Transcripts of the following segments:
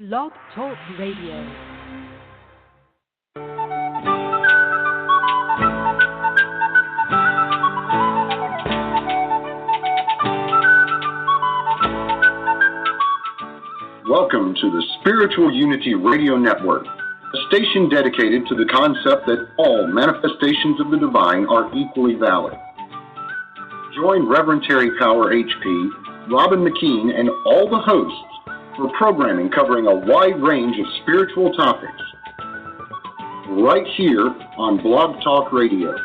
Blog Talk Radio. Welcome to the Spiritual Unity Radio Network, a station dedicated to the concept that all manifestations of the divine are equally valid. Join Reverend Terry Power HP, Robin McKean, and all the hosts for programming covering a wide range of spiritual topics, right here on Blog Talk Radio.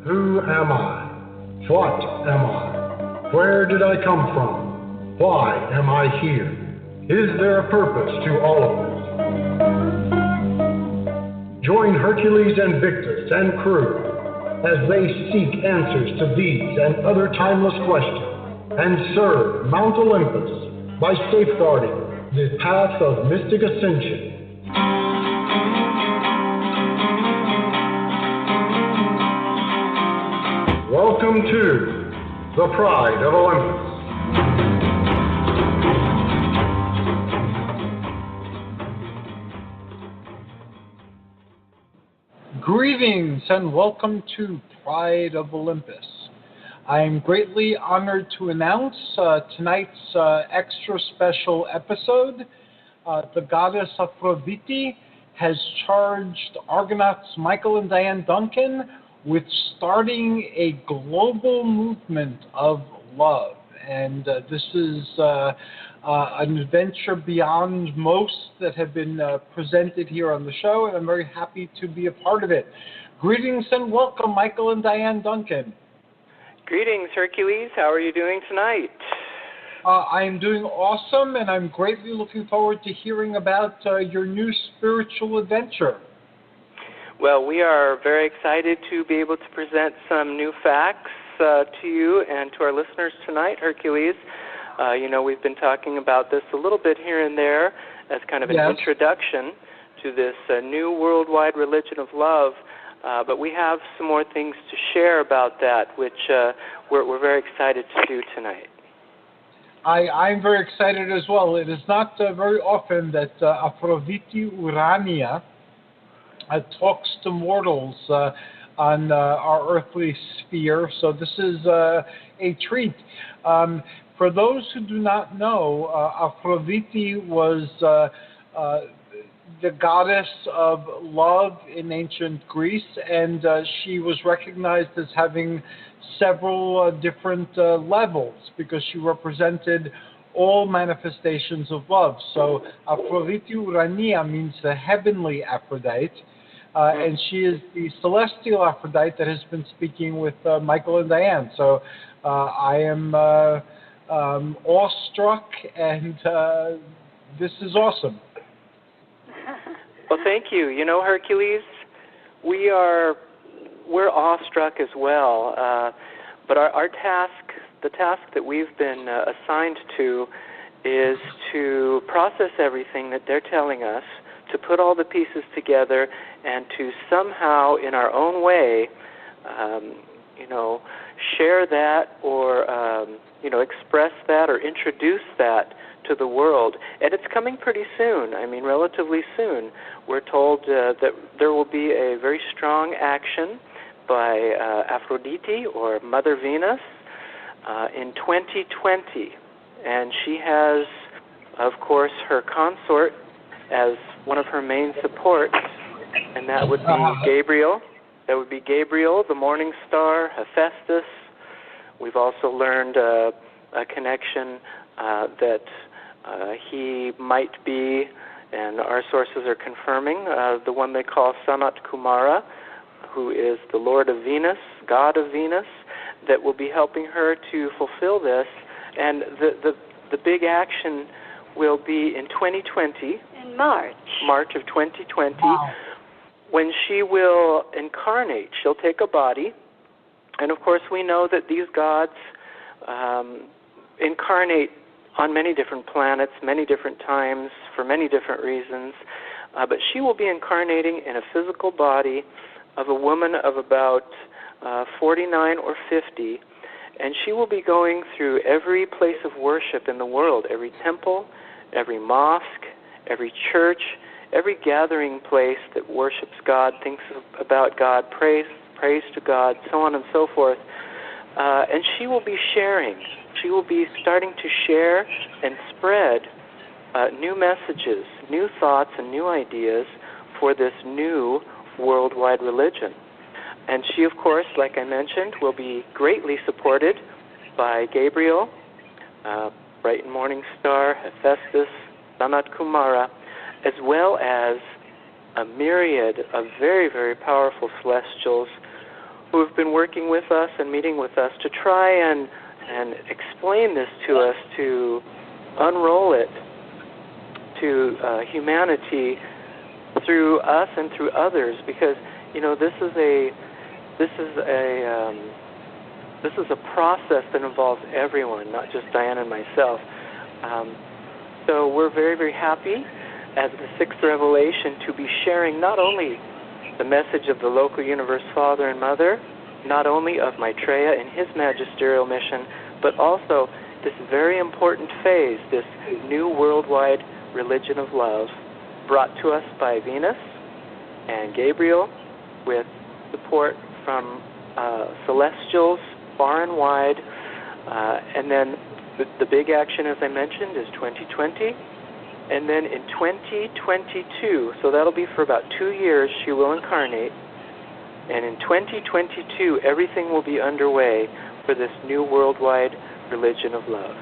Who am I? What am I? Where did I come from? Why am I here? Is there a purpose to all of this? Join Hercules, Invictus, and crew as they seek answers to these and other timeless questions and serve Mount Olympus by safeguarding the path of mystic ascension. Welcome to the Pride of Olympus. Greetings and welcome to Pride of Olympus. I am greatly honored to announce tonight's extra special episode. The goddess Aphrodite has charged Argonauts Michael and Dianne Dunkin with starting a global movement of love. And this is an adventure beyond most that have been presented here on the show, and I'm very happy to be a part of it. Greetings and welcome, Michael and Dianne Dunkin. Greetings, Hercules. How are you doing tonight? I am doing awesome, and I'm greatly looking forward to hearing about your new spiritual adventure. Well, we are very excited to be able to present some new facts to you and to our listeners tonight, Hercules. We've been talking about this a little bit here and there as kind of an introduction to this new worldwide religion of love, but we have some more things to share about that, which we're very excited to do tonight. I'm very excited as well. It is not very often that Aphrodite Urantia talks to mortals on our earthly sphere, so this is a treat. For those who do not know, Aphrodite was the goddess of love in ancient Greece, and she was recognized as having several different levels because she represented all manifestations of love. So Aphrodite Urantia means the heavenly Aphrodite, and she is the celestial Aphrodite that has been speaking with Michael and Dianne. So I am awestruck, and this is awesome. Well, thank you. You know, Hercules, we're awestruck as well, but our task, the task that we've been assigned to, is to process everything that they're telling us, to put all the pieces together, and to somehow, in our own way, share that or, express that or introduce that to the world. And it's coming pretty soon. I mean, relatively soon. We're told that there will be a very strong action by Aphrodite, or Mother Venus, in 2020. And she has, of course, her consort as one of her main supports, and that would be Gabriel. That would be Gabriel, the morning star, Hephaestus. We've also learned a connection that he might be, and our sources are confirming, the one they call Sanat Kumara, who is the Lord of Venus, God of Venus, that will be helping her to fulfill this. And the big action will be in 2020. In March. March of 2020. Wow. When she will incarnate. She'll take a body. And, of course, we know that these gods incarnate on many different planets, many different times, for many different reasons. But she will be incarnating in a physical body of a woman of about 49 or 50, and she will be going through every place of worship in the world, every temple, every mosque, every church, every gathering place that worships God, thinks about God, prays to God, so on and so forth. And she will be sharing. She will be starting to share and spread new messages, new thoughts, and new ideas for this new worldwide religion. And she, of course, like I mentioned, will be greatly supported by Gabriel, Bright and Morning Star, Hephaestus, Sanat Kumara, as well as a myriad of very, very powerful celestials who have been working with us and meeting with us to try and explain this to us, to unroll it to humanity through us and through others, because this is a process that involves everyone, not just Dianne and myself. So we're very, very happy as the sixth revelation to be sharing not only the message of the local universe Father and Mother, not only of Maitreya and his magisterial mission, but also this very important phase, this new worldwide religion of love, brought to us by Venus and Gabriel, with support from celestials far and wide. And then the big action, as I mentioned, is 2020. And then in 2022, so that'll be for about 2 years, she will incarnate. And in 2022, everything will be underway for this new worldwide religion of love.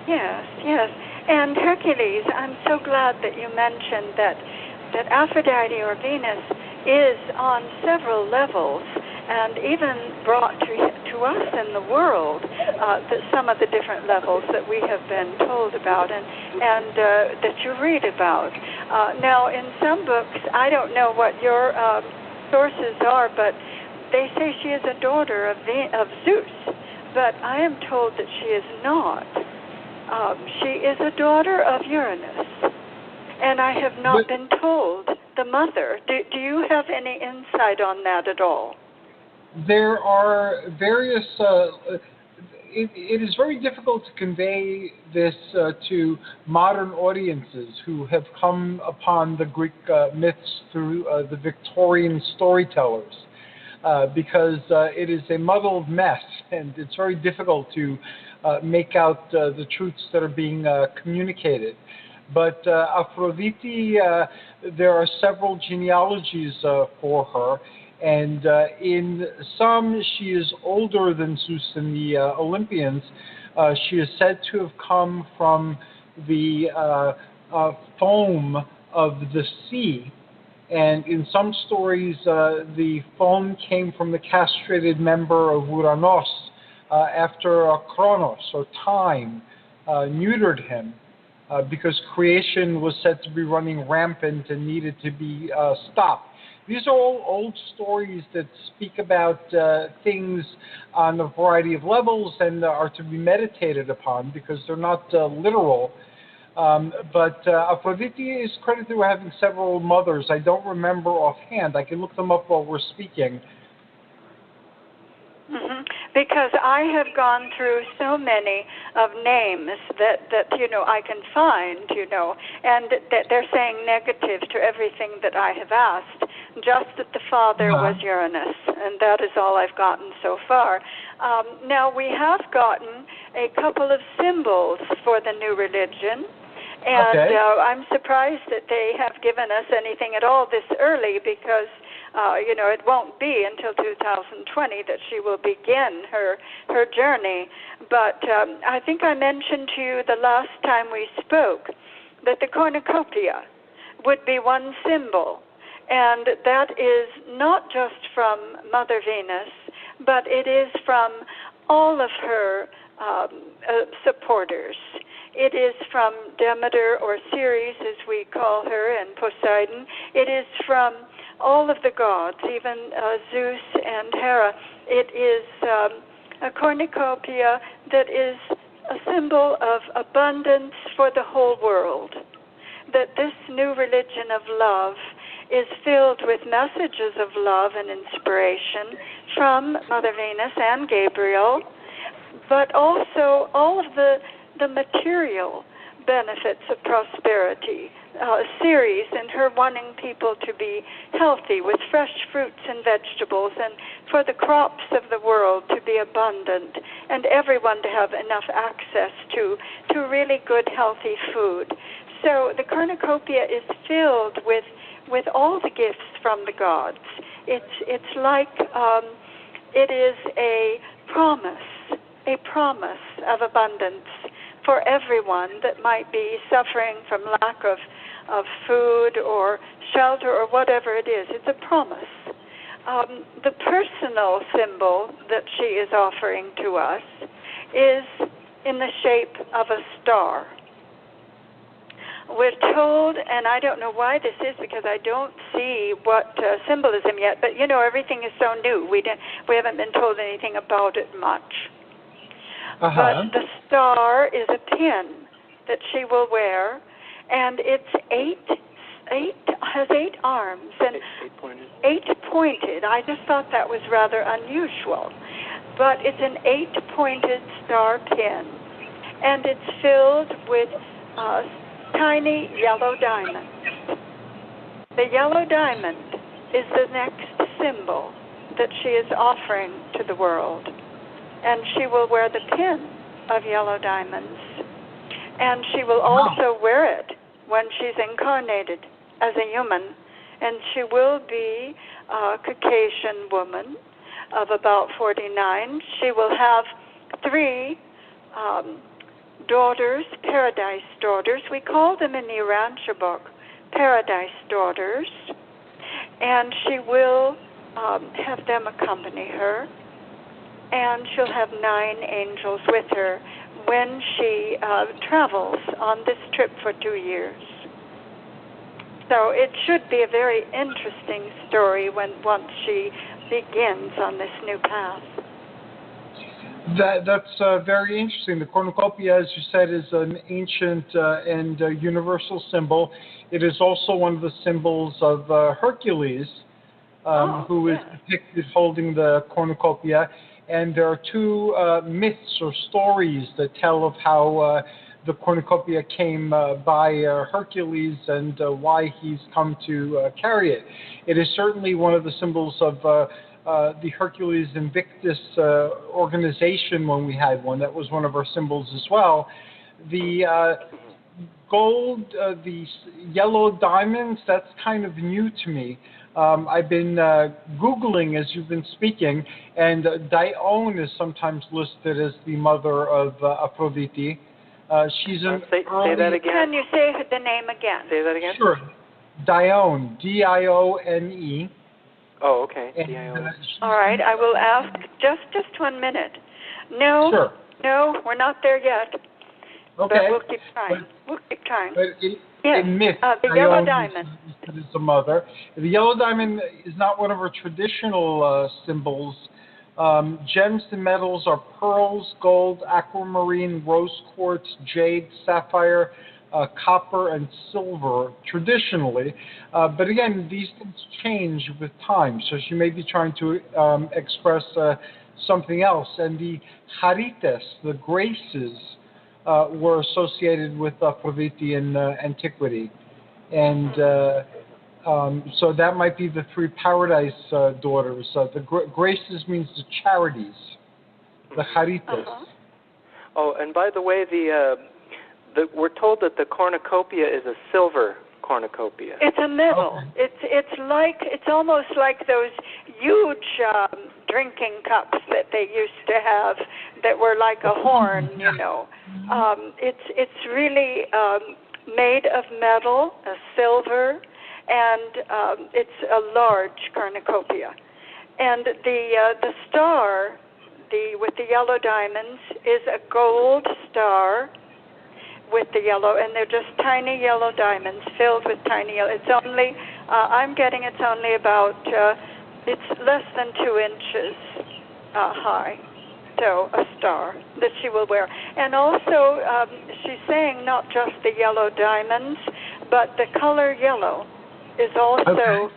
Yes, yes. And Hercules, I'm so glad that you mentioned that Aphrodite or Venus is on several levels, and even brought to us in the world some of the different levels that we have been told about and that you read about. Now, in some books, I don't know what your sources are, but they say she is a daughter of Zeus, but I am told that she is not. She is a daughter of Uranus, and I have not been told the mother. Do you have any insight on that at all? There are various... It is very difficult to convey this to modern audiences who have come upon the Greek myths through the Victorian storytellers, because it is a muddled mess, and it's very difficult to make out the truths that are being communicated. But Aphrodite, there are several genealogies for her, and in some she is older than Zeus and the Olympians. She is said to have come from the foam of the sea, and in some stories the foam came from the castrated member of Uranos after Kronos, or time, neutered him because creation was said to be running rampant and needed to be stopped. These are all old stories that speak about things on a variety of levels and are to be meditated upon because they're not literal. But Aphrodite is credited with having several mothers. I don't remember offhand. I can look them up while we're speaking. Mm-hmm. Because I have gone through so many of names that I can find, and that they're saying negative to everything that I have asked, just that the father was Uranus, and that is all I've gotten so far. Now, we have gotten a couple of symbols for the new religion, and I'm surprised that they have given us anything at all this early, because it won't be until 2020 that she will begin her journey. But I think I mentioned to you the last time we spoke that the cornucopia would be one symbol, and that is not just from Mother Venus, but it is from all of her supporters. It is from Demeter, or Ceres as we call her, and Poseidon. It is from all of the gods, even Zeus and Hera. It is a cornucopia that is a symbol of abundance for the whole world. That this new religion of love is filled with messages of love and inspiration from Mother Venus and Gabriel, but also all of the material benefits of prosperity. Ceres and her wanting people to be healthy with fresh fruits and vegetables, and for the crops of the world to be abundant, and everyone to have enough access to really good, healthy food. So the cornucopia is filled with all the gifts from the gods. It's like it is a promise of abundance for everyone that might be suffering from lack of food or shelter or whatever it is. It's a promise. The personal symbol that she is offering to us is in the shape of a star. We're told, and I don't know why this is because I don't see what symbolism yet, but you know, everything is so new. We haven't been told anything about it much. But the star is a pin that she will wear, and it's has 8 arms and 8 pointed. I just thought that was rather unusual, but it's an 8-pointed star pin, and it's filled with tiny yellow diamonds. The yellow diamond is the next symbol that she is offering to the world. And she will wear the pin of yellow diamonds. And she will also wear it when she's incarnated as a human. And she will be a Caucasian woman of about 49. She will have 3 daughters, paradise daughters. We call them in the Urantia book paradise daughters. And she will have them accompany her. And she'll have 9 angels with her when she travels on this trip for 2 years. So it should be a very interesting story once she begins on this new path. That's very interesting. The cornucopia, as you said, is an ancient and universal symbol. It is also one of the symbols of Hercules, who is depicted holding the cornucopia. And there are 2 myths or stories that tell of how the cornucopia came by Hercules and why he's come to carry it. It is certainly one of the symbols of the Hercules Invictus organization when we had one. That was one of our symbols as well. The gold, the yellow diamonds, that's kind of new to me. I've been Googling as you've been speaking, and Dianne is sometimes listed as the mother of Aphrodite. She's an say that again. Can you say the name again? Say that again. Sure. Dianne, D-I-O-N-E. Oh, okay. All right, I will ask just 1 minute. No, sure. No, we're not there yet. Okay. But we'll keep trying. But in myth, the yellow diamond is the mother. The yellow diamond is not one of her traditional symbols. Gems and metals are pearls, gold, aquamarine, rose quartz, jade, sapphire, copper, and silver traditionally. But again, these things change with time. So she may be trying to express something else. And the charites, the graces, were associated with Aphrodite in antiquity. And so that might be the 3 paradise daughters. The graces means the charities, the charites. Oh, and by the way, we're told that the cornucopia is a silver cornucopia. It's a medal. Okay. It's almost like those huge drinking cups that they used to have that were like a horn, you know. It's really made of metal, a silver, and it's a large cornucopia. And the star, with the yellow diamonds, is a gold star with the yellow, and they're just tiny yellow diamonds filled with tiny yellow. It's only, I'm getting it's only about, it's less than 2 inches high. So a star that she will wear. And also, she's saying not just the yellow diamonds, but the color yellow is also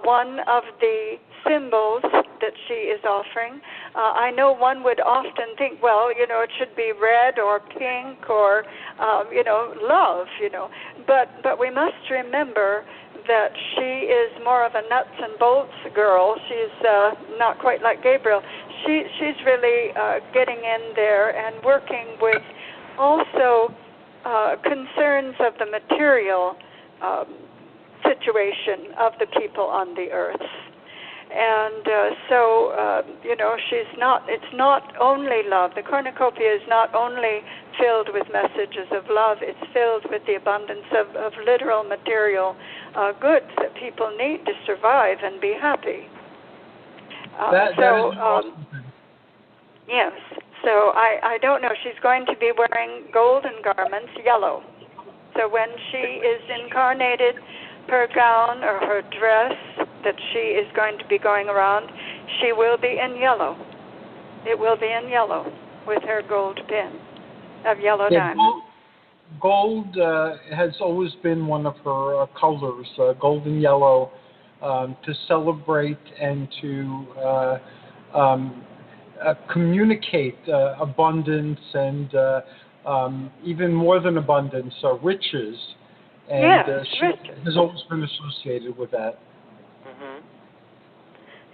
one of the symbols that she is offering. I know one would often think, well, you know, it should be red or pink or, you know, love, you know. But we must remember that she is more of a nuts and bolts girl. She's not quite like Gabriel. She's really getting in there and working with also concerns of the material situation of the people on the earth. And you know, it's not only love. The cornucopia is not only filled with messages of love, it's filled with the abundance of literal material goods that people need to survive and be happy. That is awesome. Yes. So I don't know. She's going to be wearing golden garments, yellow. So when she is incarnated, her gown or her dress that she is going to be going around, she will be in yellow. It will be in yellow with her gold pin of yellow diamond. Gold has always been one of her colors, gold and yellow, to celebrate and to communicate abundance and even more than abundance, riches. And she has always been associated with that. Mm-hmm.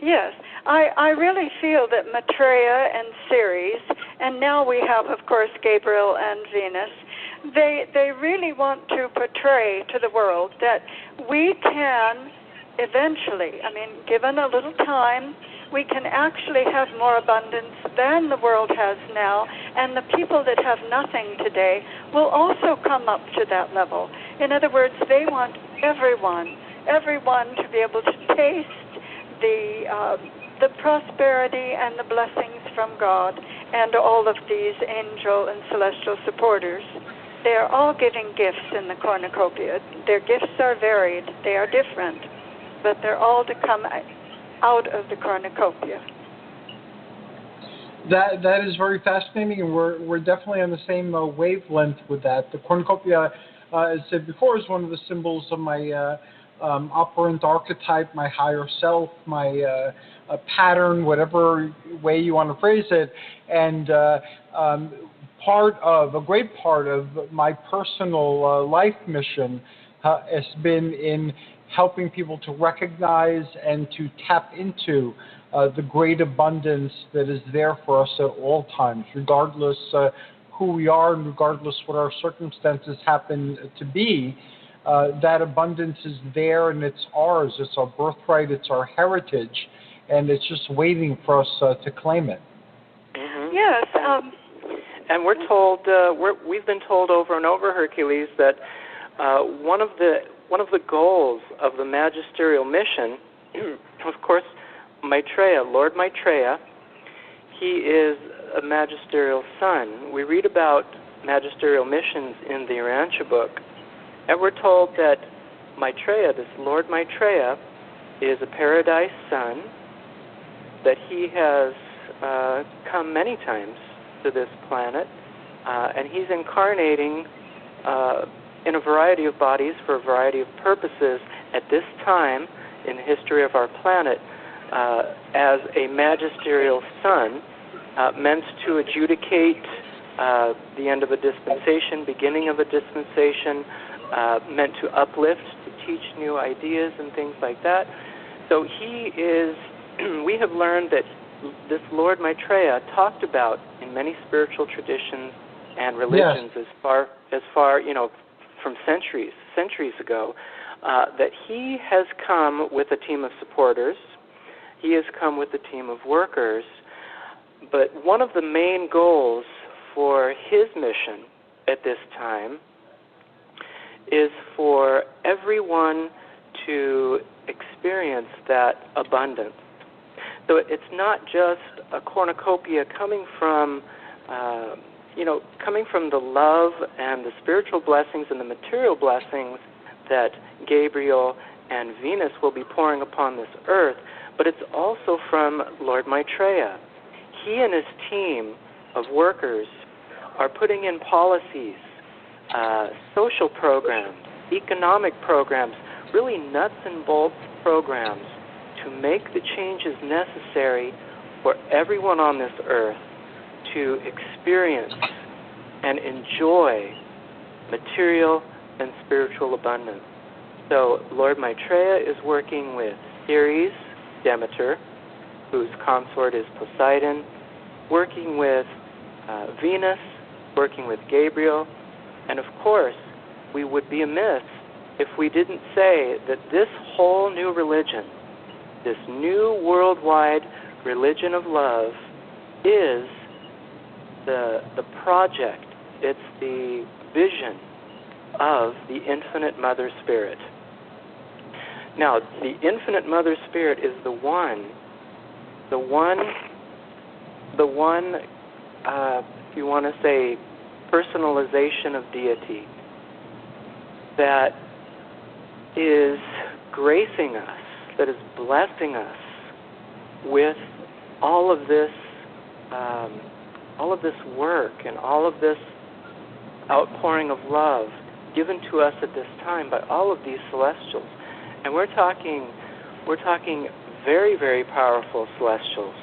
Yes, I really feel that Maitreya and Ceres, and now we have, of course, Gabriel and Venus, they really want to portray to the world that we can eventually, I mean, given a little time, we can actually have more abundance than the world has now, and the people that have nothing today will also come up to that level. In other words, they want everyone to be able to taste the prosperity and the blessings from God and all of these angel and celestial supporters. They are all giving gifts in the cornucopia. Their gifts are varied. They are different, but they're all to come out of the cornucopia. That is very fascinating, and we're definitely on the same wavelength with that. The cornucopia, as I said before, is one of the symbols of my operant archetype, my higher self, my pattern, whatever way you want to phrase it, and a great part of my personal life mission has been in helping people to recognize and to tap into the great abundance that is there for us at all times, regardless who we are and regardless what our circumstances happen to be. That abundance is there and it's ours. It's our birthright. It's our heritage. And it's just waiting for us to claim it. Mm-hmm. Yes. And we're told, we've been told over and over, Hercules, that one of the goals of the magisterial mission, of course, Maitreya, Lord Maitreya, he is a magisterial son. We read about magisterial missions in the Urantia book, and we're told that Maitreya, this Lord Maitreya, is a paradise son, that he has come many times to this planet, and he's incarnating in a variety of bodies for a variety of purposes at this time in the history of our planet as a magisterial son, meant to adjudicate the end of a dispensation, beginning of a dispensation, meant to uplift, to teach new ideas and things like that. So he is, we have learned that this Lord Maitreya talked about in many spiritual traditions and religions, yes, as far, you know, from centuries ago, that he has come with a team of supporters, he has come with a team of workers, but one of the main goals for his mission at this time is for everyone to experience that abundance. So it's not just a cornucopia coming from, coming from the love and the spiritual blessings and the material blessings that Gabriel and Venus will be pouring upon this earth, but it's also from Lord Maitreya. he and his team of workers are putting in policies, social programs, economic programs, really nuts and bolts programs to make the changes necessary for everyone on this earth to experience and enjoy material and spiritual abundance. So Lord Maitreya is working with Ceres, Demeter, whose consort is Poseidon, working with Venus, working with Gabriel, and of course, we would be amiss if we didn't say that this whole new religion, this new worldwide religion of love, is the project, it's the vision of the Infinite Mother Spirit. Now, the Infinite Mother Spirit is the one, if you want to say, personalization of deity that is gracing us, that is blessing us with all of this work and all of this outpouring of love given to us at this time by all of these celestials. And we're talking very, very powerful celestials.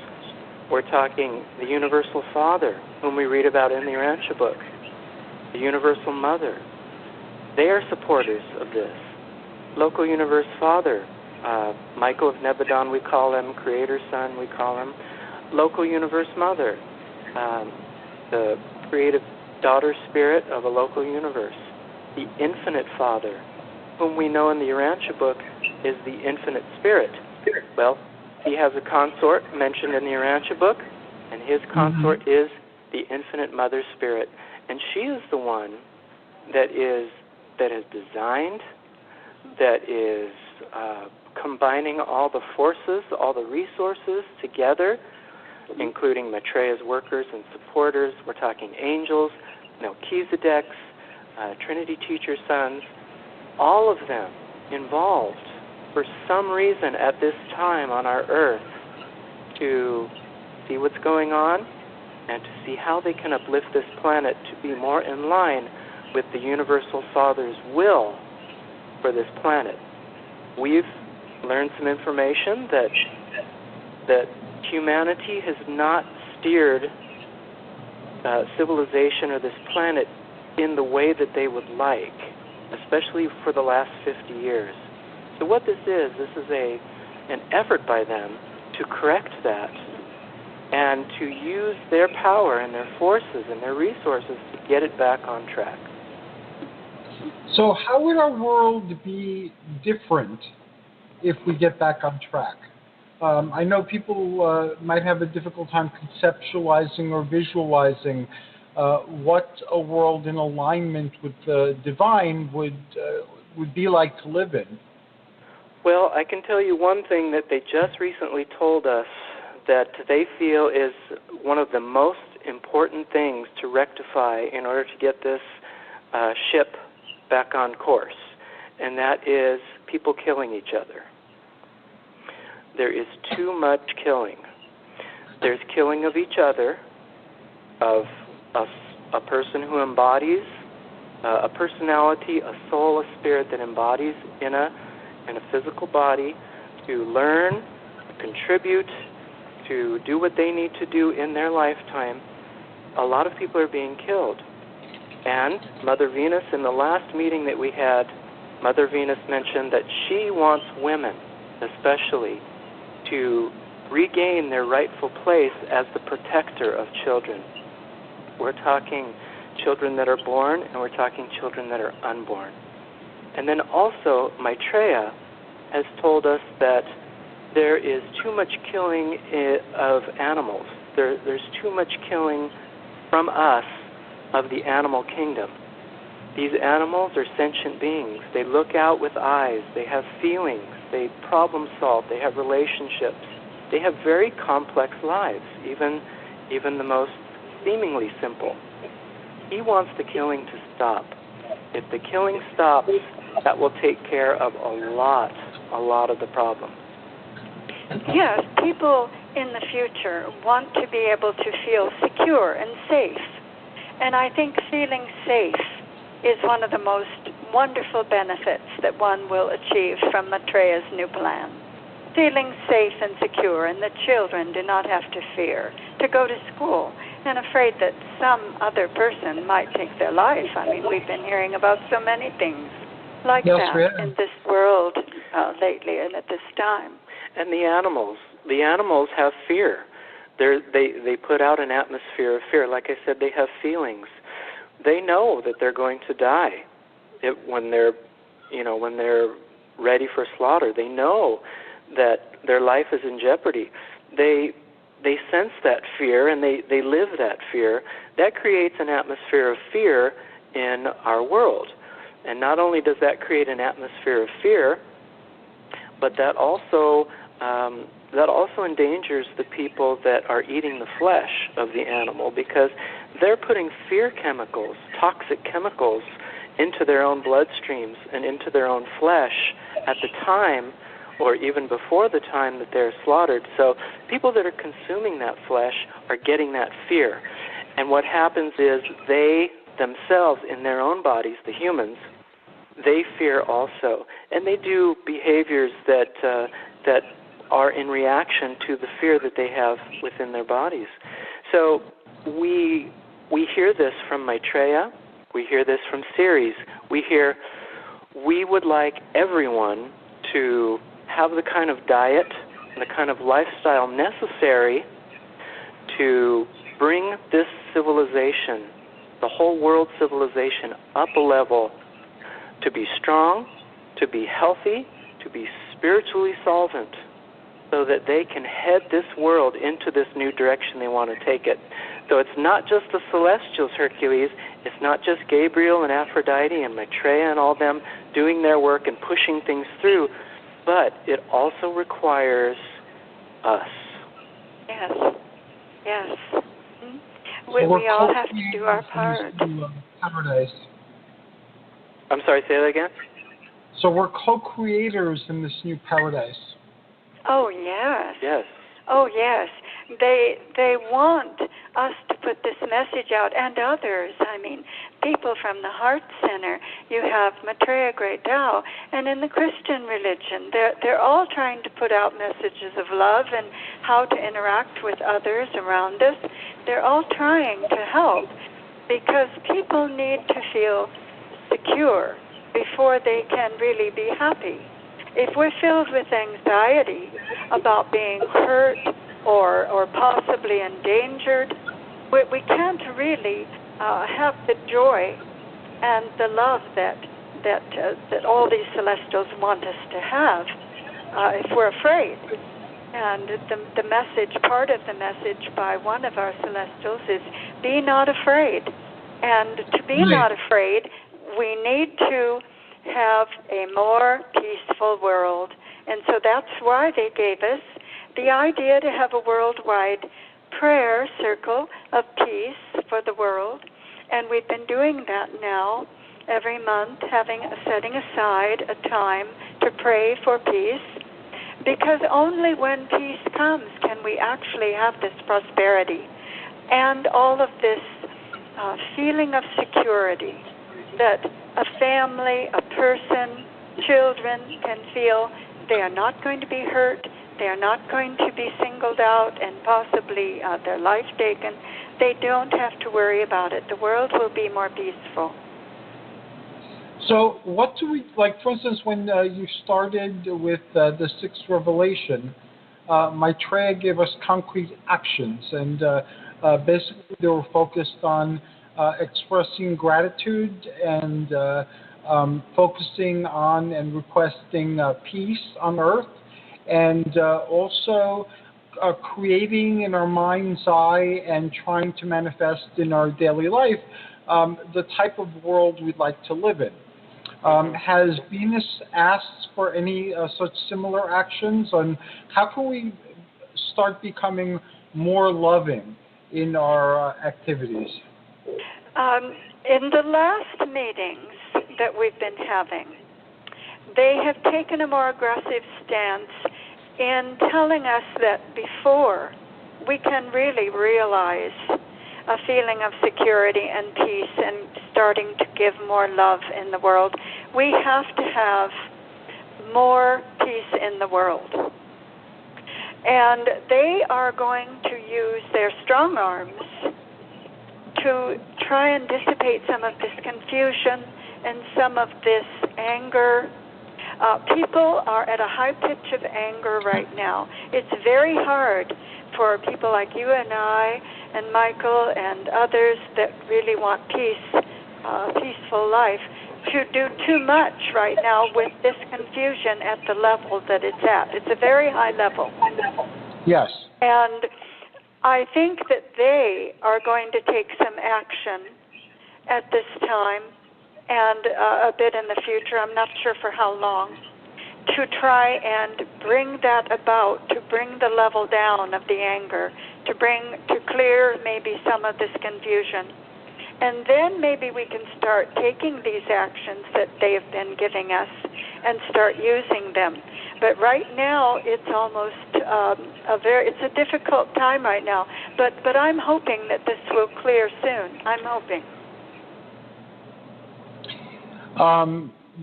We're talking the Universal Father, whom we read about in the Urantia book, the Universal Mother. They are supporters of this. Local Universe Father, Michael of Nebadon, we call him, Creator Son, we call him. Local Universe Mother, the creative daughter spirit of a local universe. The Infinite Father, whom we know in the Urantia book is the Infinite Spirit. Well, he has a consort mentioned in the Urantia book, and his consort is the Infinite Mother Spirit. And she is the one that has designed, that is combining all the forces, all the resources together, including Maitreya's workers and supporters. We're talking angels, Melchizedek's, Trinity Teacher Sons, all of them involved for some reason at this time on our earth to see what's going on and to see how they can uplift this planet to be more in line with the Universal Father's will for this planet. We've learned some information that humanity has not steered civilization or this planet in the way that they would like, especially for the last 50 years. So what this is an effort by them to correct that and to use their power and their forces and their resources to get it back on track. So how would our world be different if we get back on track? I know people might have a difficult time conceptualizing or visualizing what a world in alignment with the divine would be like to live in. Well, I can tell you one thing that they just recently told us that they feel is one of the most important things to rectify in order to get this ship back on course, and that is people killing each other. There is too much killing. There's killing of each other, of a person who embodies a personality, a soul, a spirit that embodies in a physical body to learn, to contribute, to do what they need to do in their lifetime. A lot of people are being killed. And Mother Venus, in the last meeting that we had, Mother Venus mentioned that she wants women, especially, to regain their rightful place as the protector of children. We're talking children that are born, and we're talking children that are unborn. And then also, Maitreya has told us that there is too much killing of animals. There's too much killing from us of the animal kingdom. These animals are sentient beings. They look out with eyes. They have feelings. They problem solve. They have relationships. They have very complex lives, even the most seemingly simple. He wants the killing to stop. If the killing stops, that will take care of a lot of the problem. Yes, people in the future want to be able to feel secure and safe. And I think feeling safe is one of the most wonderful benefits that one will achieve from Maitreya's new plan. Feeling safe and secure, and the children do not have to fear to go to school and afraid that some other person might take their life. I mean, we've been hearing about so many things like that in this world lately and at this time. And the animals have fear. They put out an atmosphere of fear. Like I said, they have feelings. They know that they're going to die when they're ready for slaughter. They know that their life is in jeopardy. They sense that fear, and they live that fear. That creates an atmosphere of fear in our world. And not only does that create an atmosphere of fear, but that also endangers the people that are eating the flesh of the animal, because they're putting fear chemicals, toxic chemicals, into their own bloodstreams and into their own flesh at the time, or even before the time that they're slaughtered. So people that are consuming that flesh are getting that fear. And what happens is they themselves, in their own bodies, the humans, they fear also. And they do behaviors that are in reaction to the fear that they have within their bodies. So we hear this from Maitreya. We hear this from Ceres. We would like everyone to have the kind of diet and the kind of lifestyle necessary to bring this civilization, the whole world civilization, up a level, to be strong, to be healthy, to be spiritually solvent, so that they can head this world into this new direction they want to take it. So it's not just the celestials, Hercules. It's not just Gabriel and Aphrodite and Maitreya and all them doing their work and pushing things through, but it also requires us. Yes. We all have to do our part. Paradise. I'm sorry, say that again? So we're co-creators in this new paradise. Oh, yes. Yes. Oh, yes. They want us to put this message out, and others. I mean, people from the Heart Center. You have Maitreya Great Tao, and in the Christian religion, they're all trying to put out messages of love and how to interact with others around us. They're all trying to help, because people need to feel secure before they can really be happy. If we're filled with anxiety about being hurt or possibly endangered, we can't really have the joy and the love that all these celestials want us to have if we're afraid. And the message, part of the message by one of our celestials is, be not afraid. And to be not afraid, we need to have a more peaceful world. And so that's why they gave us the idea to have a worldwide prayer circle of peace for the world. And we've been doing that now every month, setting aside a time to pray for peace, because only when peace comes can we actually have this prosperity and all of this feeling of security that a family, a person, children can feel they are not going to be hurt, they are not going to be singled out and possibly their life taken. They don't have to worry about it. The world will be more peaceful. So what do we, like, for instance, when you started with the sixth revelation, Maitreya gave us concrete actions, and basically they were focused on expressing gratitude and focusing on and requesting peace on earth, and also creating in our mind's eye and trying to manifest in our daily life the type of world we'd like to live in. Has Venus asked for any such similar actions, and how can we start becoming more loving in our activities? In the last meetings that we've been having, they have taken a more aggressive stance in telling us that before we can really realize a feeling of security and peace and starting to give more love in the world, we have to have more peace in the world. And they are going to use their strong arms to try and dissipate some of this confusion and some of this anger. People are at a high pitch of anger right now. It's very hard for people like you and I and Michael and others that really want peace, peaceful life, to do too much right now with this confusion at the level that it's at. It's a very high level. Yes. And I think that they are going to take some action at this time and a bit in the future, I'm not sure for how long, to try and bring that about, to bring the level down of the anger, to clear maybe some of this confusion. And then maybe we can start taking these actions that they have been giving us and start using them. But right now, it's almost it's a difficult time right now. But I'm hoping that this will clear soon. I'm hoping.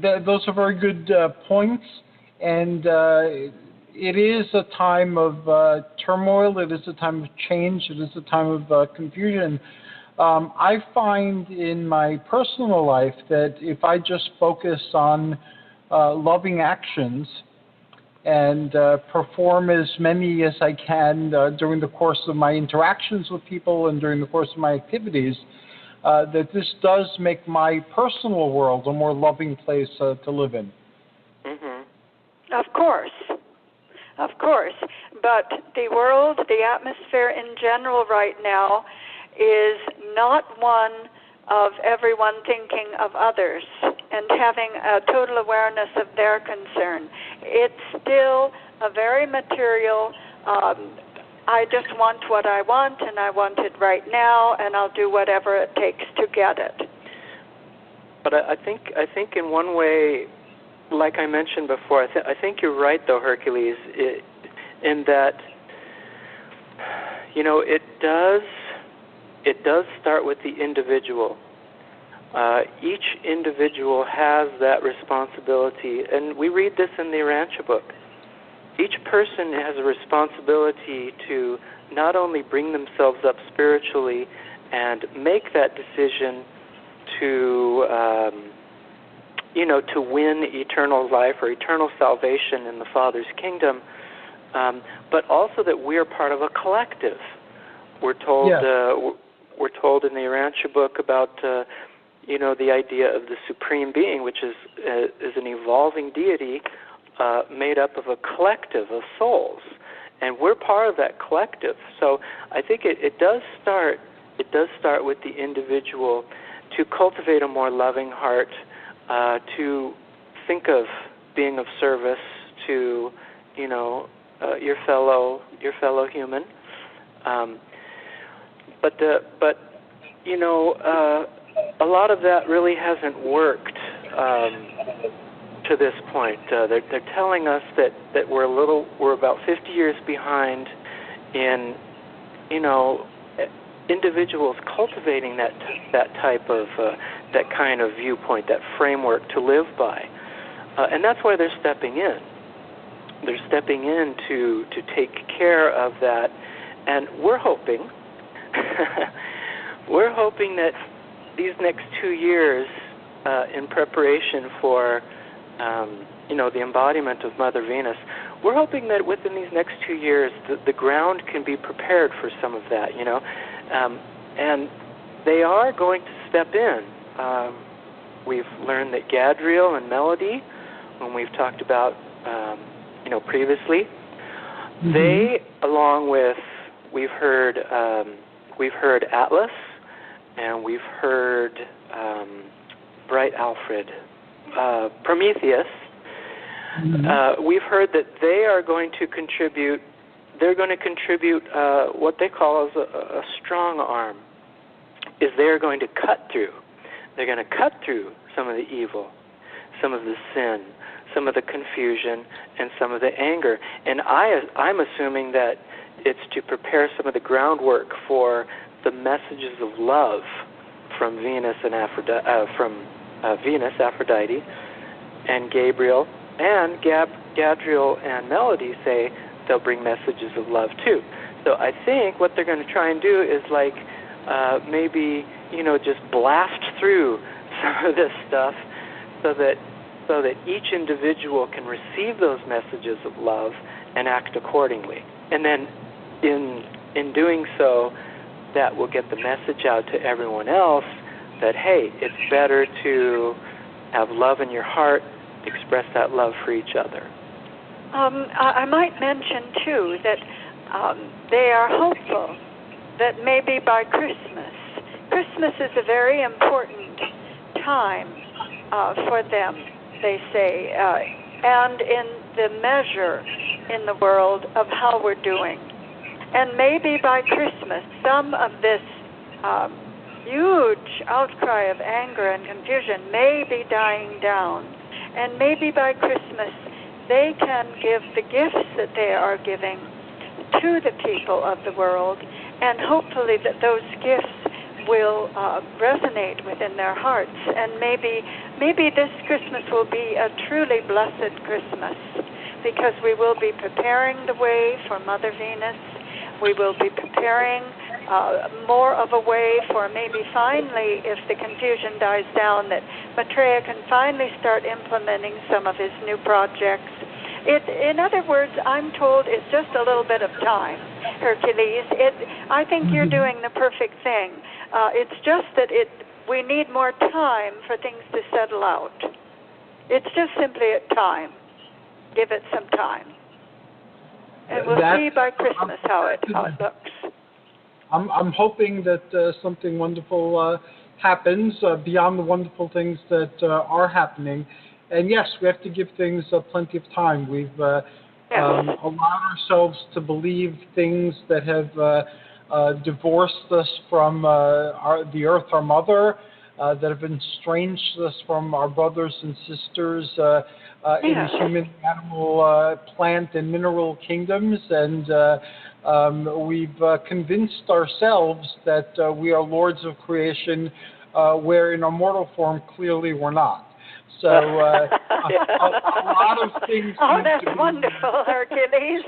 Those are very good points, and it is a time of turmoil. It is a time of change. It is a time of confusion. I find in my personal life that if I just focus on loving actions and perform as many as I can during the course of my interactions with people and during the course of my activities, that this does make my personal world a more loving place to live in. Mm-hmm. Of course. But the world, the atmosphere in general right now is not one of everyone thinking of others and having a total awareness of their concern. It's still a very material, I just want what I want, and I want it right now, and I'll do whatever it takes to get it. But I think in one way, like I mentioned before, I think you're right, though, Hercules, in that, it does start with the individual. Each individual has that responsibility, and we read this in the Urantia book. Each person has a responsibility to not only bring themselves up spiritually and make that decision to, to win eternal life or eternal salvation in the Father's kingdom, but also that we are part of a collective. We're told, we're told in the Urantia book about, the idea of the Supreme Being, which is an evolving deity made up of a collective of souls, and we're part of that collective. So I think it does start with the individual to cultivate a more loving heart, to think of being of service to your fellow human. But a lot of that really hasn't worked to this point. They're telling us that we're about 50 years behind in individuals cultivating that type of that kind of viewpoint, that framework to live by, and that's why they're stepping in. They're stepping in to take care of that, and we're hoping that these next 2 years, in preparation for the embodiment of Mother Venus, we're hoping that within these next 2 years the ground can be prepared for some of that, and they are going to step in. We've learned that Gabriel and Melody, when we've talked about previously, mm-hmm. They, along with we've heard Atlas, and we've heard Bright Alfred, Prometheus. Mm-hmm. We've heard that they are going to contribute. They're going to contribute what they call as a strong arm. Is they're going to cut through. They're going to cut through some of the evil, some of the sin, some of the confusion and some of the anger. And I'm assuming that it's to prepare some of the groundwork for the messages of love from Venus and Aphrodite, and Gabriel, and Gabriel and Melody say they'll bring messages of love too. So I think what they're going to try and do is like maybe just blast through some of this stuff so that each individual can receive those messages of love and act accordingly. And then in doing so, that will get the message out to everyone else that, hey, it's better to have love in your heart, express that love for each other. I might mention, too, that they are hopeful that maybe by Christmas is a very important time for them, they say, and in the measure in the world of how we're doing. And maybe by Christmas, some of this huge outcry of anger and confusion may be dying down. And maybe by Christmas, they can give the gifts that they are giving to the people of the world, and hopefully that those gifts will resonate within their hearts. And maybe this Christmas will be a truly blessed Christmas, because we will be preparing the way for Mother Venus. We will be preparing more of a way for maybe finally, if the confusion dies down, that Maitreya can finally start implementing some of his new projects. In other words, I'm told it's just a little bit of time, Hercules. I think you're doing the perfect thing. It's just that we need more time for things to settle out. It's just simply a time. Give it some time. And we'll see by Christmas how it looks. I'm hoping that something wonderful happens beyond the wonderful things that are happening. And yes, we have to give things plenty of time. We've allowed ourselves to believe things that have divorced us from the earth, our mother, that have estranged us from our brothers and sisters in the human, animal, plant, and mineral kingdoms. And we've convinced ourselves that we are lords of creation, where in our mortal form, clearly we're not. So a lot of things. Oh, that's wonderful, Hercules.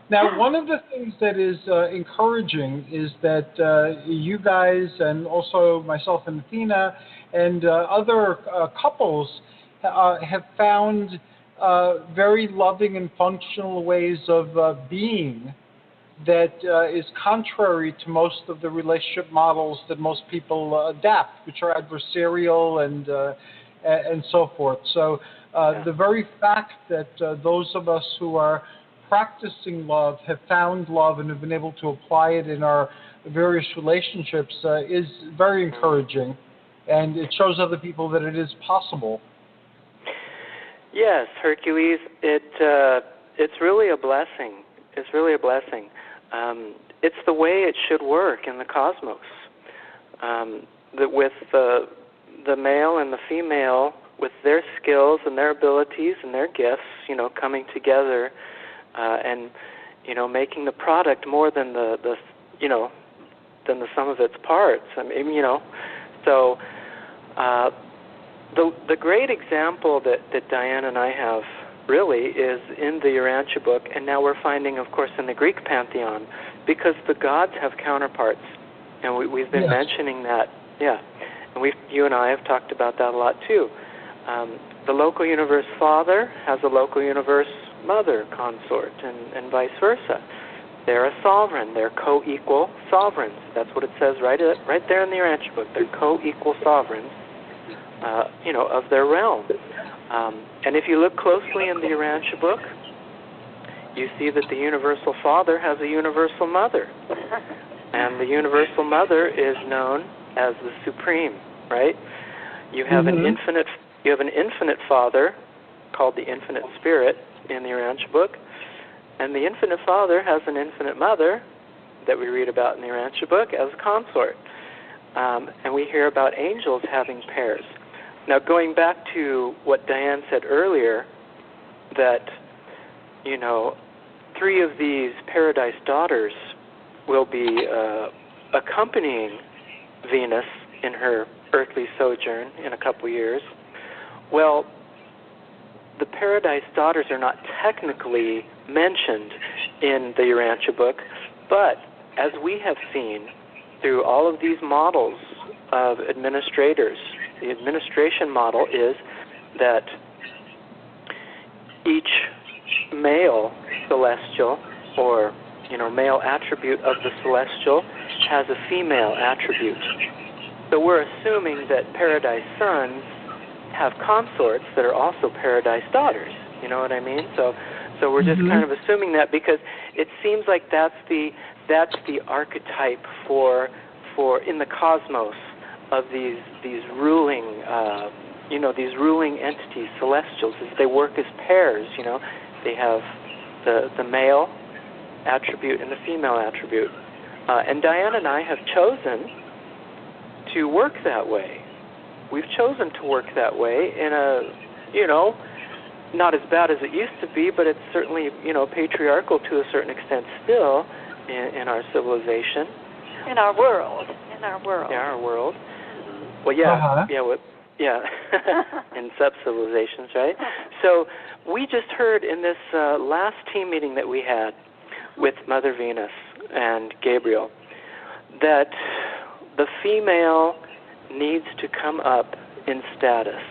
Now, one of the things that is encouraging is that you guys, and also myself and Athena, and other couples have found very loving and functional ways of being that is contrary to most of the relationship models that most people adapt, which are adversarial and so forth. So the very fact that those of us who are practicing love have found love and have been able to apply it in our various relationships is very encouraging, and it shows other people that it is possible. Yes, Hercules, it's really a blessing. It's really a blessing. It's the way it should work in the cosmos. That with the male and the female, with their skills and their abilities and their gifts, coming together and making the product more than the sum of its parts. I mean, so the great example that Dianne and I have really is in the Urantia book, and now we're finding, of course, in the Greek pantheon, because the gods have counterparts, and we've been mentioning that, and you and I have talked about that a lot too. The local universe father has a local universe mother consort, and vice versa. They're a sovereign. They're co-equal sovereigns. That's what it says right there in the Urantia book. They're co-equal sovereigns, of their realm. And if you look closely in the Urantia book, you see that the universal father has a universal mother. And the universal mother is known as the supreme, right? You have an infinite father called the infinite spirit in the Urantia book, and the infinite father has an infinite mother that we read about in the Urantia book as a consort. and we hear about angels having pairs. Now, going back to what Dianne said earlier, that, 3 of these paradise daughters will be accompanying Venus in her earthly sojourn in a couple years. Well, the paradise daughters are not technically mentioned in the Urantia book, but as we have seen through all of these models of administrators, the administration model is that each male celestial or male attribute of the celestial has a female attribute. So we're assuming that paradise sons have consorts that are also paradise daughters. You know what I mean? So we're just kind of assuming that because it seems like that's the archetype for in the cosmos of these ruling these ruling entities, celestials, as they work as pairs. They have the male attribute and the female attribute. And Dianne and I have chosen to work that way. We've chosen to work that way in a, not as bad as it used to be, but it's certainly, patriarchal to a certain extent still in our civilization. In our world. Yeah, our world. Well, yeah, in sub-civilizations, right? So we just heard in this last team meeting that we had with Mother Venus and Gabriel that the female needs to come up in status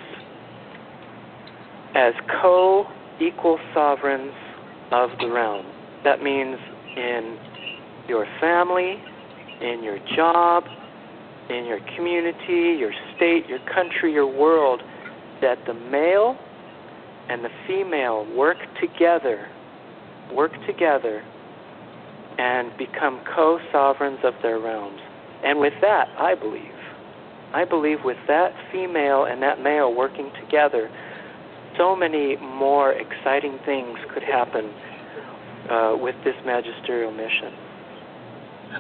as co-equal sovereigns of the realm. That means in your family, in your job, in your community, your state, your country, your world, that the male and the female work together and become co-sovereigns of their realms. And with that, I believe with that female and that male working together, so many more exciting things could happen with this magisterial mission.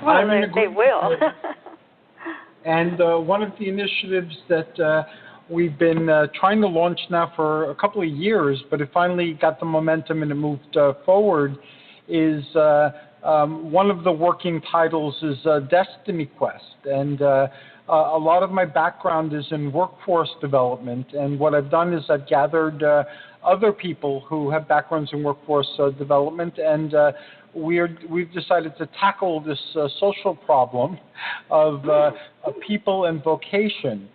Well, they will. And one of the initiatives that we've been trying to launch now for a couple of years, but it finally got the momentum and it moved forward, is one of the working titles is Destiny Quest. And a lot of my background is in workforce development. And what I've done is I've gathered other people who have backgrounds in workforce development, and we've decided to tackle this social problem of people and vocation.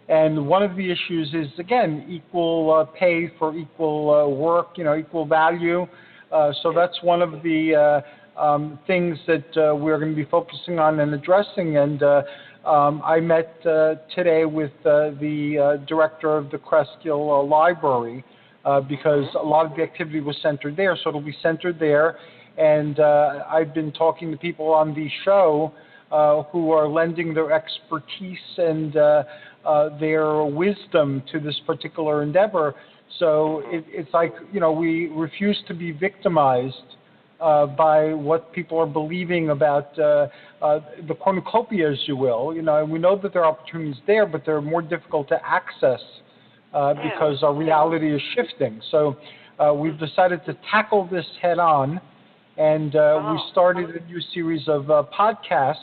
And one of the issues is, again, equal pay for equal work, equal value. So that's one of the things that we're going to be focusing on and addressing. And I met today with the director of the Cresskill Library because a lot of the activity was centered there. So it'll be centered there. And I've been talking to people on the show who are lending their expertise and their wisdom to this particular endeavor. So it's like, we refuse to be victimized by what people are believing about the cornucopia, as you will. And we know that there are opportunities there, but they're more difficult to access because our reality is shifting. So we've decided to tackle this head on. And we started a new series of podcasts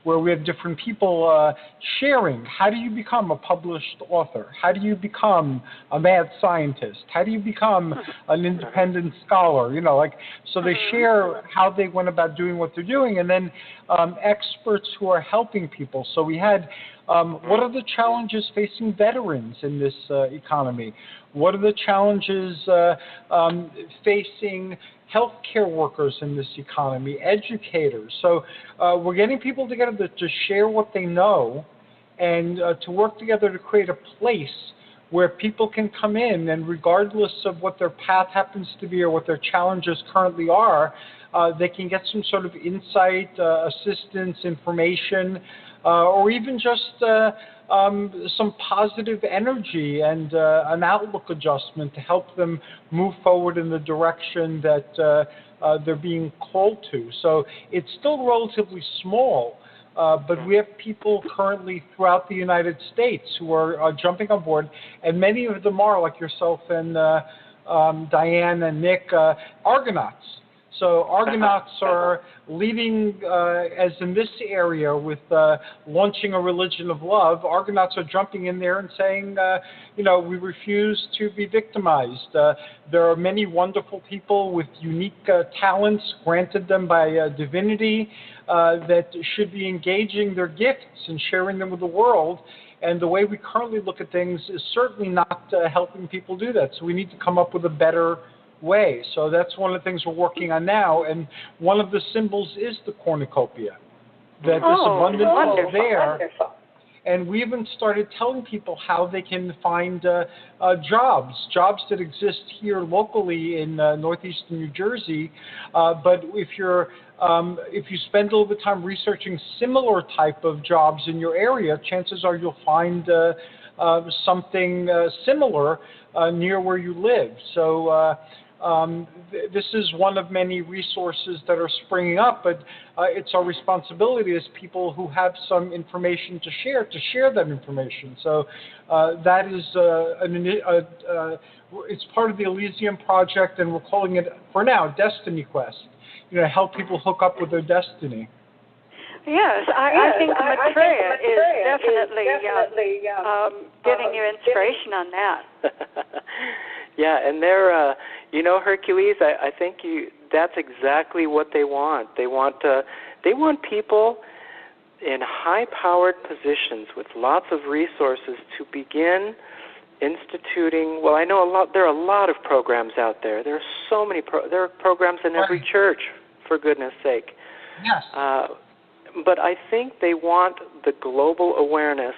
where we have different people sharing. How do you become a published author? How do you become a mad scientist? How do you become an independent scholar? So they share how they went about doing what they're doing, and then experts who are helping people. So we had what are the challenges facing veterans in this economy? What are the challenges facing healthcare workers in this economy, educators? So we're getting people together to share what they know and to work together to create a place where people can come in and regardless of what their path happens to be or what their challenges currently are, they can get some sort of insight, assistance, information, or even just some positive energy and an outlook adjustment to help them move forward in the direction that they're being called to. So it's still relatively small, but we have people currently throughout the United States who are jumping on board, and many of them are, like yourself and Dianne and Nick, Argonauts. So Argonauts are leading, as in this area, with launching a religion of love. Argonauts are jumping in there and saying, we refuse to be victimized. There are many wonderful people with unique talents granted them by divinity that should be engaging their gifts and sharing them with the world. And the way we currently look at things is certainly not helping people do that. So we need to come up with a better way. So that's one of the things we're working on now, and one of the symbols is the cornucopia, that this abundance is there. Wonderful. And we even started telling people how they can find jobs that exist here locally in northeastern New Jersey. But if you spend a little bit of time researching similar type of jobs in your area, chances are you'll find something similar near where you live. So this is one of many resources that are springing up, but it's our responsibility as people who have some information to share that information. So that is it's part of the Elysium Project, and we're calling it, for now, Destiny Quest. Help people hook up with their destiny. Yes, I think Maitreya is definitely giving you inspiration on that. Yeah, and they're, Hercules, I think that's exactly what they want. They want people in high-powered positions with lots of resources to begin instituting. Well, I know there are a lot of programs out there. There are so many. There are programs in every church, for goodness sake. Yes. But I think they want the global awareness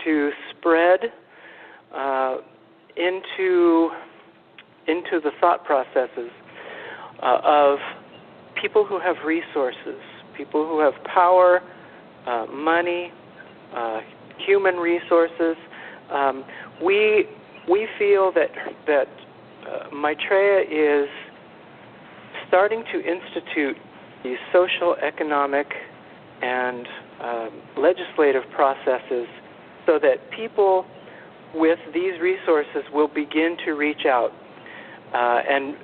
to spread into the thought processes of people who have resources, people who have power, money, human resources. We feel that Maitreya is starting to institute these social, economic, and legislative processes so that people with these resources will begin to reach out and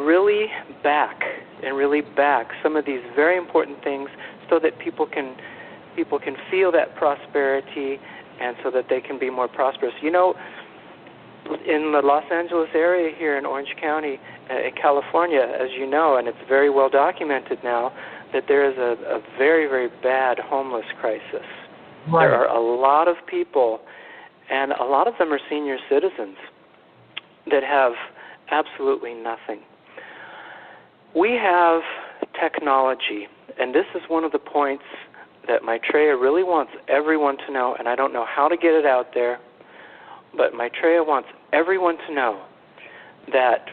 really back some of these very important things, so that people can feel that prosperity, and so that they can be more prosperous. In the Los Angeles area here in Orange County, in California, as you know, and it's very well documented now, that there is a very, very bad homeless crisis. Right. There are a lot of people, and a lot of them are senior citizens, that have absolutely nothing. We have technology, and this is one of the points that Maitreya really wants everyone to know, and I don't know how to get it out there, but Maitreya wants everyone to know that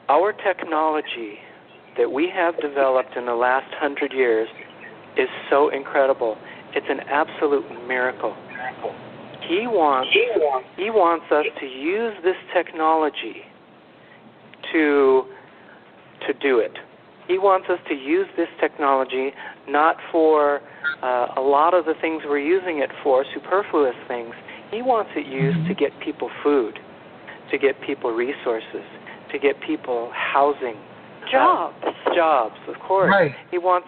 our technology that we have developed in the last 100 years is so incredible. It's an absolute miracle. He wants us to use this technology to do it. He wants us to use this technology not for a lot of the things we're using it for, superfluous things. He wants it used to get people food, to get people resources, to get people housing. Jobs, of course. Right. He wants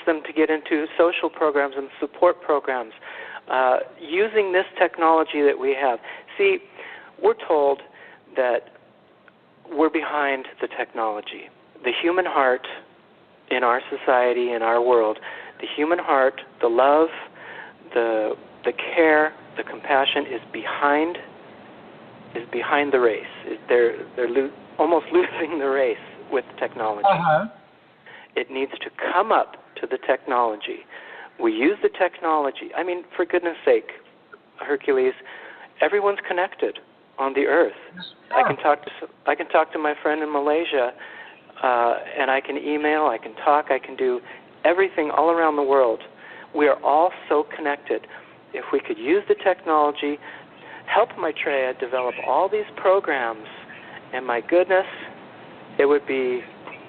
them to get into social programs and support programs using this technology that we have. See, we're told that we're behind the technology. The human heart in our society, in our world, the human heart, the love, the care, the compassion is behind the race. They're almost losing the race with technology. It needs to come up to the technology. We use the technology. I mean, for goodness sake, Hercules, everyone's connected on the earth. I can talk to my friend in Malaysia, and I can email, I can talk, I can do everything all around the world. We are all so connected. If we could use the technology, help Maitreya develop all these programs, and my goodness, it would be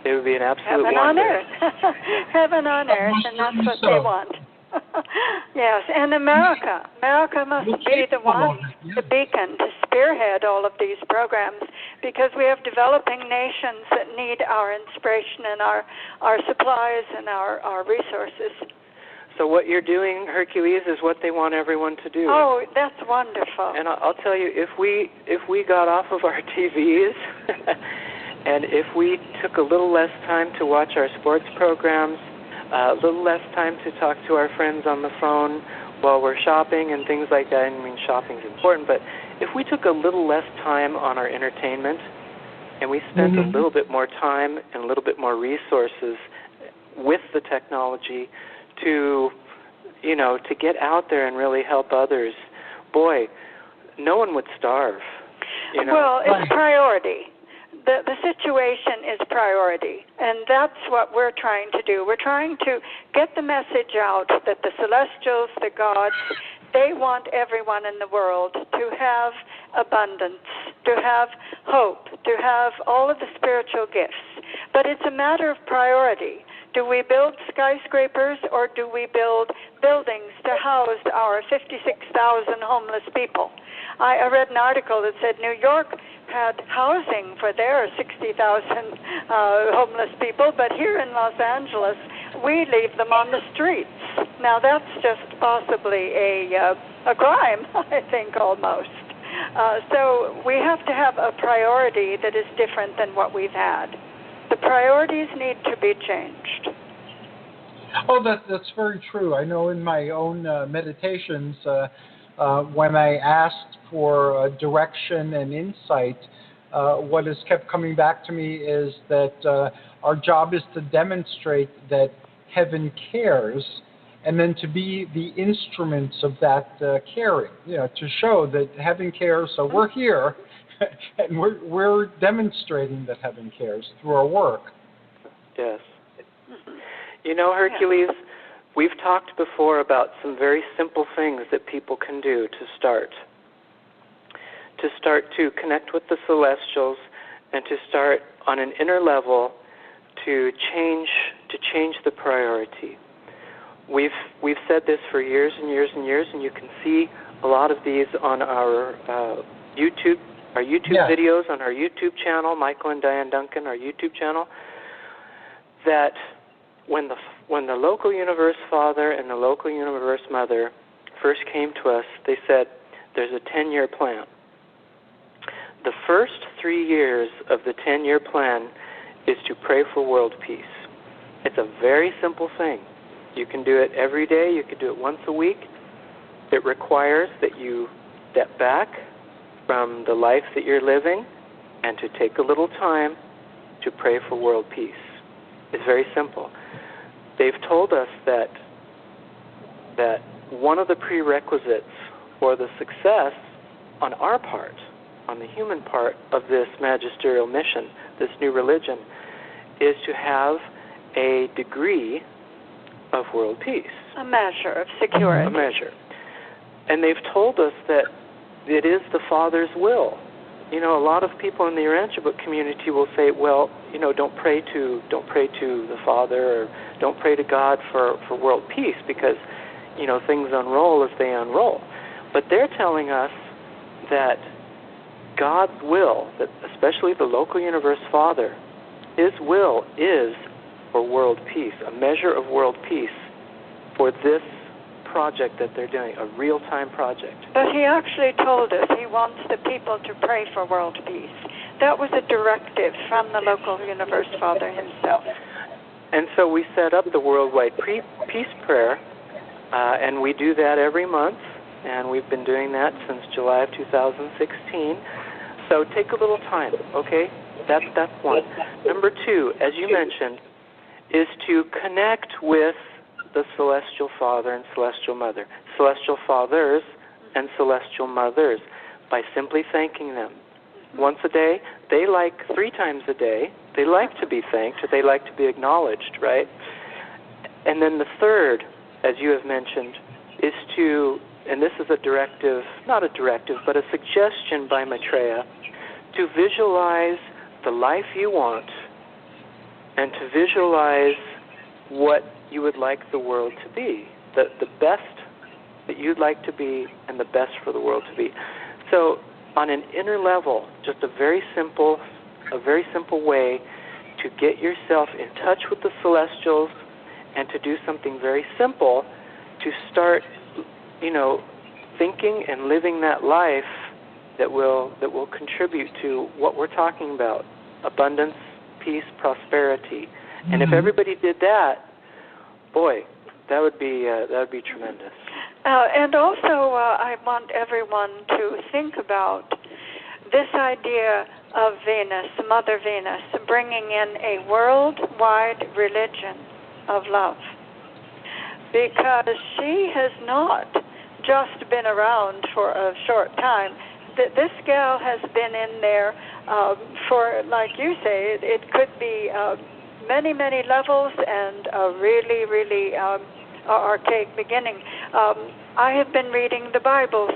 an absolute Heaven wonder. on earth. Heaven on earth, and that's what they want. Yes, and America must be the one, the beacon to spearhead all of these programs, because we have developing nations that need our inspiration and our supplies and our resources. So what you're doing, Hercules, is what they want everyone to do. Oh, that's wonderful. And I'll tell you, if we got off of our TVs and if we took a little less time to watch our sports programs, a little less time to talk to our friends on the phone while we're shopping and things like that. I mean, shopping's important, but if we took a little less time on our entertainment and we spent a little bit more time and a little bit more resources with the technology to, to get out there and really help others, boy, no one would starve. Well, it's priority. The situation is priority, and that's what we're trying to do. We're trying to get the message out that the celestials, the gods, they want everyone in the world to have abundance, to have hope, to have all of the spiritual gifts. But it's a matter of priority. Do we build skyscrapers, or do we build buildings to house our 56,000 homeless people? I read an article that said New York had housing for their 60,000 homeless people, but here in Los Angeles, we leave them on the streets. Now, that's just possibly a crime, I think, almost. So we have to have a priority that is different than what we've had. The priorities need to be changed. Oh, that's very true. I know in my own meditations, when I asked for direction and insight, what has kept coming back to me is that our job is to demonstrate that heaven cares, and then to be the instruments of that caring, to show that heaven cares, so we're here, and we're demonstrating that heaven cares through our work. Yes. Hercules, we've talked before about some very simple things that people can do to start to connect with the celestials and to start on an inner level to change the priority. We've said this for years and years and years, and you can see a lot of these on our YouTube videos on our YouTube channel, Michael and Dianne Dunkin, our YouTube channel, that when the local universe father and the local universe mother first came to us, they said, there's a 10-year plan. The first 3 years of the 10-year plan is to pray for world peace. It's a very simple thing. You can do it every day. You can do it once a week. It requires that you step back from the life that you're living and to take a little time to pray for world peace. It's very simple. They've told us that one of the prerequisites for the success on our part, on the human part of this magisterial mission, this new religion, is to have a degree of world peace. A measure of security. A measure. And they've told us that it is the Father's will. A lot of people in the Urantia book community will say, well, don't pray to the Father, or don't pray to God for world peace, because, things unroll as they unroll. But they're telling us that God's will, that especially the local universe Father, His will is for world peace, a measure of world peace for this project that they're doing, a real-time project. But He actually told us He wants the people to pray for world peace. That was a directive from the local universe Father himself. And so we set up the worldwide peace prayer, and we do that every month, and we've been doing that since July of 2016. So take a little time, okay? That's one. Number two, as you mentioned, is to connect with the Celestial Father and Celestial Mother, Celestial Fathers and Celestial Mothers, by simply thanking them. Once a day, they like 3 times a day, they like to be thanked, they like to be acknowledged, right? And then the third, as you have mentioned, is to, and this is a directive, not a directive, but a suggestion by Maitreya, to visualize the life you want and to visualize what you would like the world to be. the best that you'd like to be and the best for the world to be. So on an inner level, just a very simple way to get yourself in touch with the celestials and to do something very simple to start, thinking and living that life that will contribute to what we're talking about: abundance, peace, prosperity. And if everybody did that, boy, that would be tremendous. And also, I want everyone to think about this idea of Venus, Mother Venus, bringing in a worldwide religion of love, because she has not just been around for a short time. This gal has been in there for, like you say, it could be many, many levels and a really, really archaic beginning. I have been reading the Bible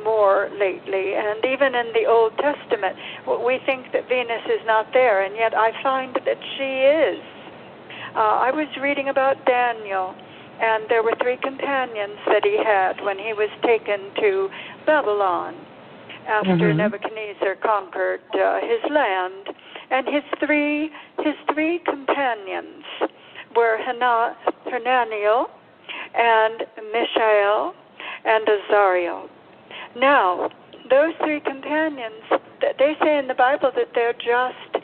more lately, and even in the Old Testament, we think that Venus is not there, and yet I find that she is. I was reading about Daniel, and there were 3 companions that he had when he was taken to Babylon after Nebuchadnezzar conquered his land. And his three companions were Hananiel and Mishael and Azariel. Now, those 3 companions, they say in the Bible that they're just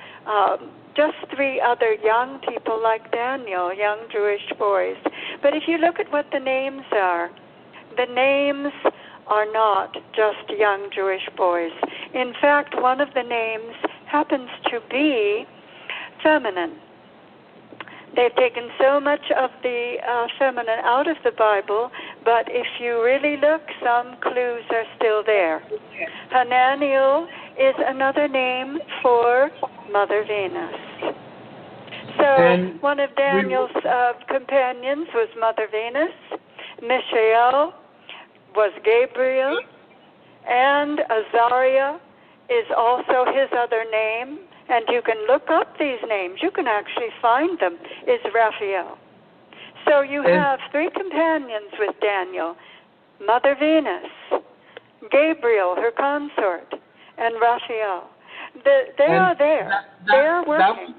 3 other young people like Daniel, young Jewish boys. But if you look at what the names are not just young Jewish boys. In fact, one of the names happens to be feminine. They've taken so much of the feminine out of the Bible, but if you really look, some clues are still there. Hananiel is another name for Mother Venus. So one of Daniel's companions was Mother Venus. Mishael was Gabriel, and Azariah is also his other name. And you can look up these names. You can actually find them. Is Raphael. So you have 3 companions with Daniel: Mother Venus, Gabriel, her consort, and Raphael. They are there. They are working.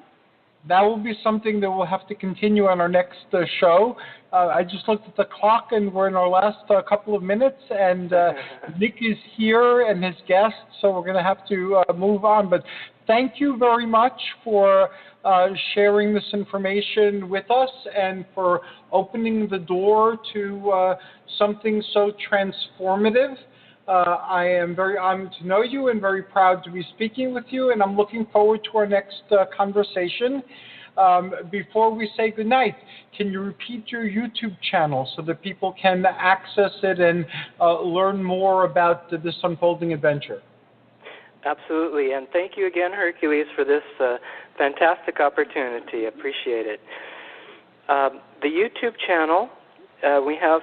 That will be something that we'll have to continue on our next show. I just looked at the clock, and we're in our last couple of minutes, and Nick is here and his guest, so we're going to have to move on. But thank you very much for sharing this information with us and for opening the door to something so transformative. I am very honored to know you and very proud to be speaking with you, and I'm looking forward to our next conversation. Before we say goodnight, can you repeat your YouTube channel so that people can access it and learn more about this unfolding adventure? Absolutely, and thank you again, Hercules, for this fantastic opportunity. Appreciate it. The YouTube channel, we have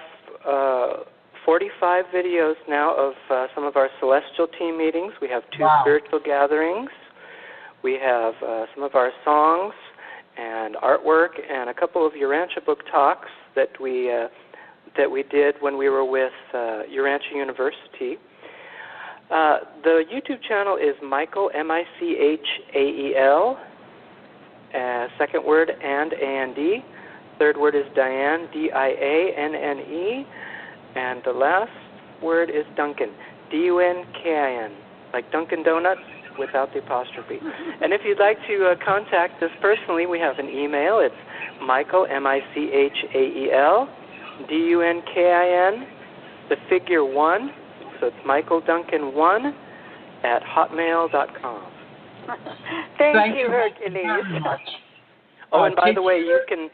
45 videos now of some of our celestial team meetings. We have 2 spiritual gatherings. We have some of our songs and artwork and a couple of Urantia book talks that we did when we were with Urantia University. The YouTube channel is Michael, Michael, second word, and A-N-D. Third word is Dianne, D-I-A-N-N-E. And the last word is Dunkin, D-U-N-K-I-N, like Dunkin' Donuts without the apostrophe. And if you'd like to contact us personally, we have an email. It's Michael, M-I-C-H-A-E-L, D-U-N-K-I-N, the figure 1. So it's MichaelDuncan1 at hotmail.com. Thank you, Hercules. Very much. Oh, and by the way, you can...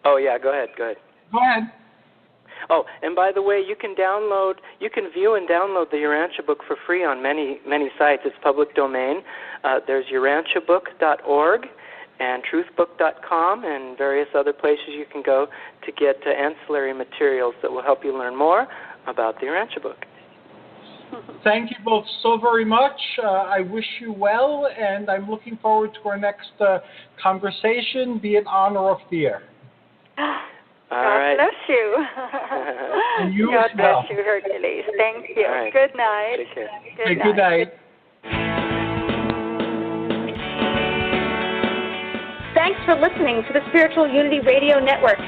Oh, yeah, go ahead. Go ahead. Oh, and by the way, you can view and download the Urantia book for free on many sites. It's public domain. There's urantiabook.org and truthbook.com and various other places you can go to get ancillary materials that will help you learn more about the Urantia book. Thank you both so very much. I wish you well, and I'm looking forward to our next conversation, be it on or off the air. God bless you. And you God as well. bless you, Hercules. Thank you. All right. Good night. Take care. Good night. Thanks for listening to the Spiritual Unity Radio Network.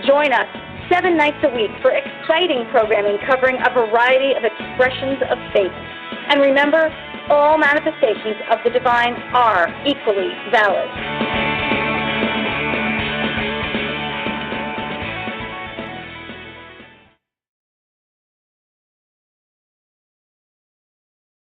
Join us 7 nights a week for exciting programming covering a variety of expressions of faith. And remember, all manifestations of the divine are equally valid.